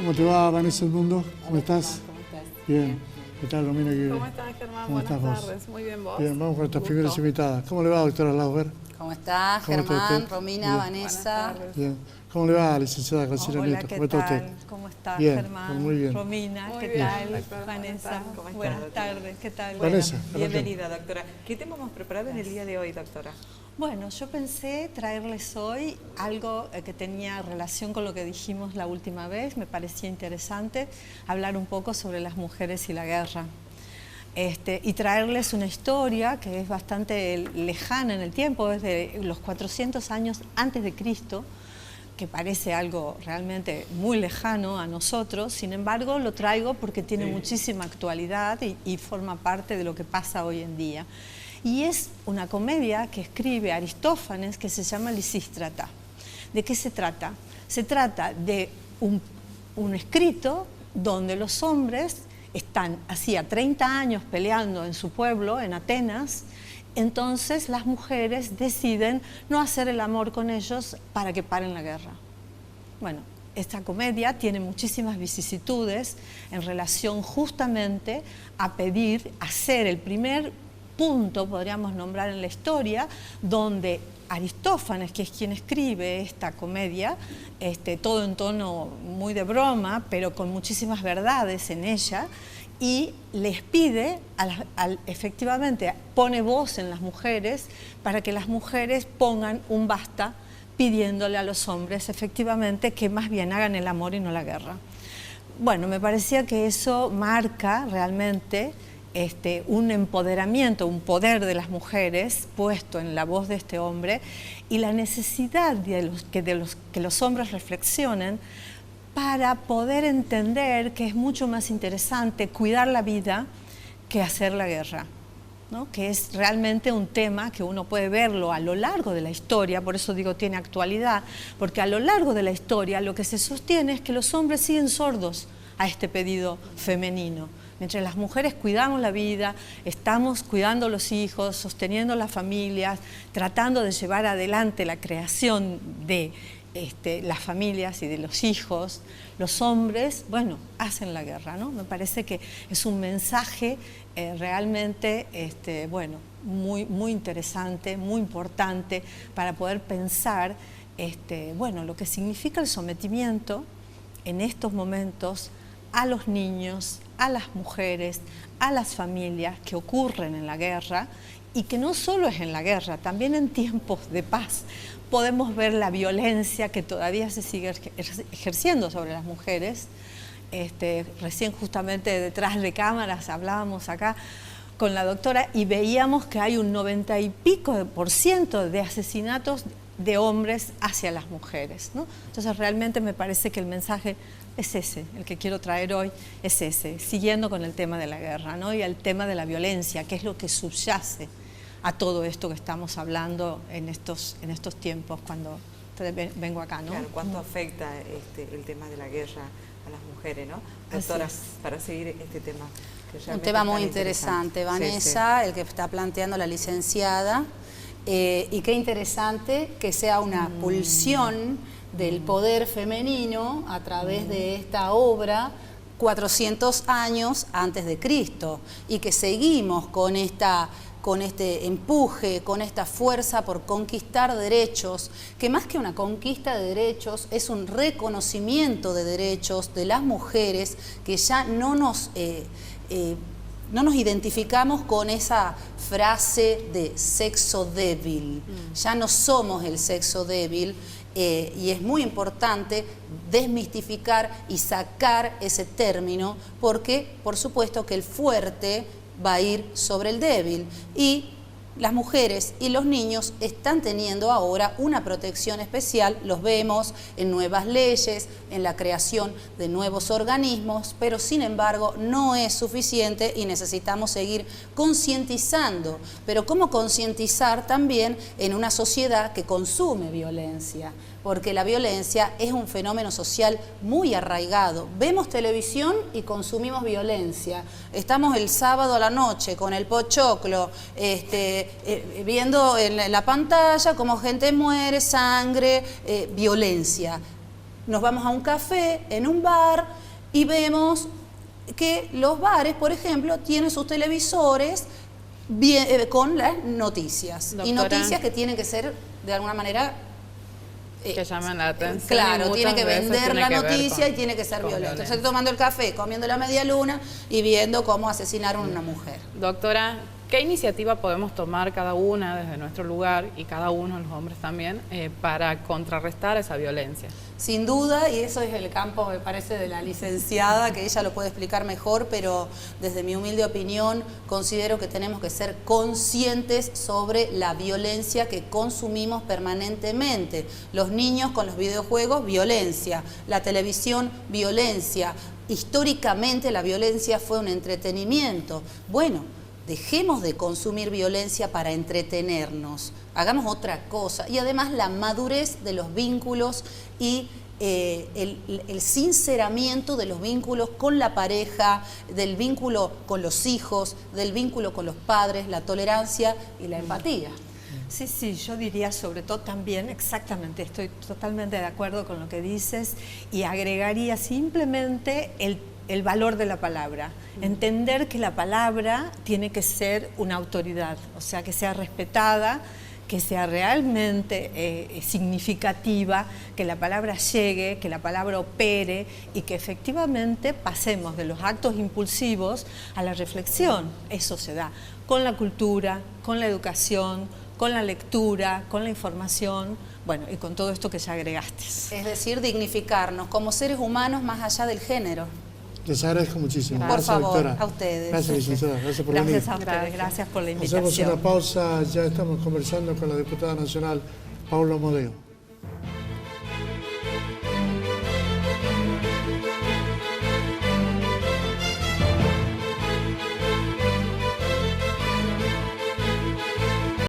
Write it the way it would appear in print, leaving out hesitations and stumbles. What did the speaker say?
¿Cómo te va, Vanessa Edmundo? ¿Cómo estás? ¿Cómo estás? Bien. ¿Qué tal, Romina? ¿Cómo estás, Germán? ¿Cómo Buenas estás tardes. Muy bien, ¿vos? Bien, vamos con nuestras Gusto. primeras invitadas. ¿Cómo le va, doctora Lauber? ¿Cómo estás, ¿Cómo está Germán, usted? Romina, Bien. Vanessa? Bien. ¿Cómo le va, licenciada Graciela Hola, Nieto? ¿qué ¿Cómo está tal? usted? ¿Cómo estás, Bien, Germán? muy bien. Romina, Muy ¿qué bien, tal? doctora, Vanessa, ¿cómo estás? buenas tardes, ¿qué tal? Vanessa, Bienvenida, doctora. ¿Qué tema hemos preparado en el día de hoy, doctora? Bueno, yo pensé traerles hoy algo que tenía relación con lo que dijimos la última vez. Me parecía interesante hablar un poco sobre las mujeres y la guerra. Y traerles una historia que es bastante lejana en el tiempo, desde los 400 años antes de Cristo, que parece algo realmente muy lejano a nosotros. Sin embargo, lo traigo porque tiene muchísima actualidad y forma parte de lo que pasa hoy en día. Y es una comedia que escribe Aristófanes que se llama Lisístrata. ¿De qué se trata? Se trata de un escrito donde los hombres están hacía 30 años peleando en su pueblo, en Atenas. Entonces las mujeres deciden no hacer el amor con ellos para que paren la guerra. Bueno, esta comedia tiene muchísimas vicisitudes en relación justamente a pedir, hacer el primer punto, podríamos nombrar en la historia, donde Aristófanes, que es quien escribe esta comedia, todo en tono muy de broma, pero con muchísimas verdades en ella, y les pide, efectivamente pone voz en las mujeres para que las mujeres pongan un basta pidiéndole a los hombres efectivamente que más bien hagan el amor y no la guerra. Bueno, me parecía que eso marca realmente un empoderamiento, un poder de las mujeres puesto en la voz de este hombre y la necesidad de que los hombres reflexionen para poder entender que es mucho más interesante cuidar la vida que hacer la guerra, ¿no? Que es realmente un tema que uno puede verlo a lo largo de la historia, por eso digo tiene actualidad, porque a lo largo de la historia lo que se sostiene es que los hombres siguen sordos a este pedido femenino. Mientras las mujeres cuidamos la vida, estamos cuidando los hijos, sosteniendo las familias, tratando de llevar adelante la creación de las familias y de los hijos, los hombres, bueno, hacen la guerra, ¿no? Me parece que es un mensaje realmente, bueno, muy interesante, muy importante para poder pensar, bueno, lo que significa el sometimiento en estos momentos a los niños, a las mujeres, a las familias que ocurren en la guerra y que no solo es en la guerra, también en tiempos de paz podemos ver la violencia que todavía se sigue ejerciendo sobre las mujeres. Recién justamente detrás de cámaras hablábamos acá con la doctora y veíamos que hay un 90 y pico % de asesinatos de hombres hacia las mujeres, ¿no? Entonces realmente me parece que el mensaje es ese, el que quiero traer hoy es ese, siguiendo con el tema de la guerra, ¿no? Y el tema de la violencia, que es lo que subyace a todo esto que estamos hablando en estos tiempos cuando vengo acá, ¿no? Claro, ¿cuánto afecta el tema de la guerra a las mujeres, ¿no? Doctora, para seguir este tema. Que un tema muy interesante, Vanessa, sí. El que está planteando la licenciada, y qué interesante que sea una pulsión del poder femenino a través de esta obra 400 años antes de Cristo y que seguimos con este empuje, con esta fuerza por conquistar derechos, que más que una conquista de derechos es un reconocimiento de derechos de las mujeres que ya no nos identificamos con esa frase de sexo débil. Ya no somos el sexo débil y es muy importante desmistificar y sacar ese término porque, por supuesto, que el fuerte va a ir sobre el débil y las mujeres y los niños están teniendo ahora una protección especial, los vemos en nuevas leyes, en la creación de nuevos organismos, pero sin embargo no es suficiente y necesitamos seguir concientizando. Pero ¿cómo concientizar también en una sociedad que consume violencia? Porque la violencia es un fenómeno social muy arraigado. Vemos televisión y consumimos violencia. Estamos el sábado a la noche con el pochoclo, viendo en la pantalla cómo gente muere, sangre, violencia. nos vamos a un café, en un bar, y vemos que los bares, por ejemplo, tienen sus televisores con las noticias. Doctora, y noticias que tienen que ser, de alguna manera, que llaman la atención. claro, y tiene que muchas veces vender tiene la que ver noticia con- y tiene que ser con violento. violencia. Estoy tomando el café, comiendo la media luna y viendo cómo asesinaron a una mujer. Doctora, ¿qué iniciativa podemos tomar cada una desde nuestro lugar y cada uno, los hombres también, para contrarrestar esa violencia? Sin duda, y eso es el campo, me parece, de la licenciada, que ella lo puede explicar mejor, pero desde mi humilde opinión considero que tenemos que ser conscientes sobre la violencia que consumimos permanentemente. Los niños con los videojuegos, violencia. La televisión, violencia. Históricamente la violencia fue un entretenimiento. Bueno, dejemos de consumir violencia para entretenernos, hagamos otra cosa. Y además la madurez de los vínculos y el sinceramiento de los vínculos con la pareja, del vínculo con los hijos, del vínculo con los padres, la tolerancia y la empatía. Sí, sí, yo diría sobre todo también, exactamente, estoy totalmente de acuerdo con lo que dices y agregaría simplemente el valor de la palabra. Entender que la palabra tiene que ser una autoridad, o sea, que sea respetada, que sea realmente significativa, que la palabra llegue, que la palabra opere y que efectivamente pasemos de los actos impulsivos a la reflexión. Eso se da con la cultura, con la educación, con la lectura, con la información, bueno, y con todo esto que ya agregaste. Es decir, dignificarnos como seres humanos más allá del género. Les agradezco muchísimo. Por Gracias, favor, doctora. a ustedes. Gracias, licenciada. Gracias por Gracias venir. a ustedes, gracias por la invitación. Hacemos una pausa, ya estamos conversando con la diputada nacional Paula Modeo.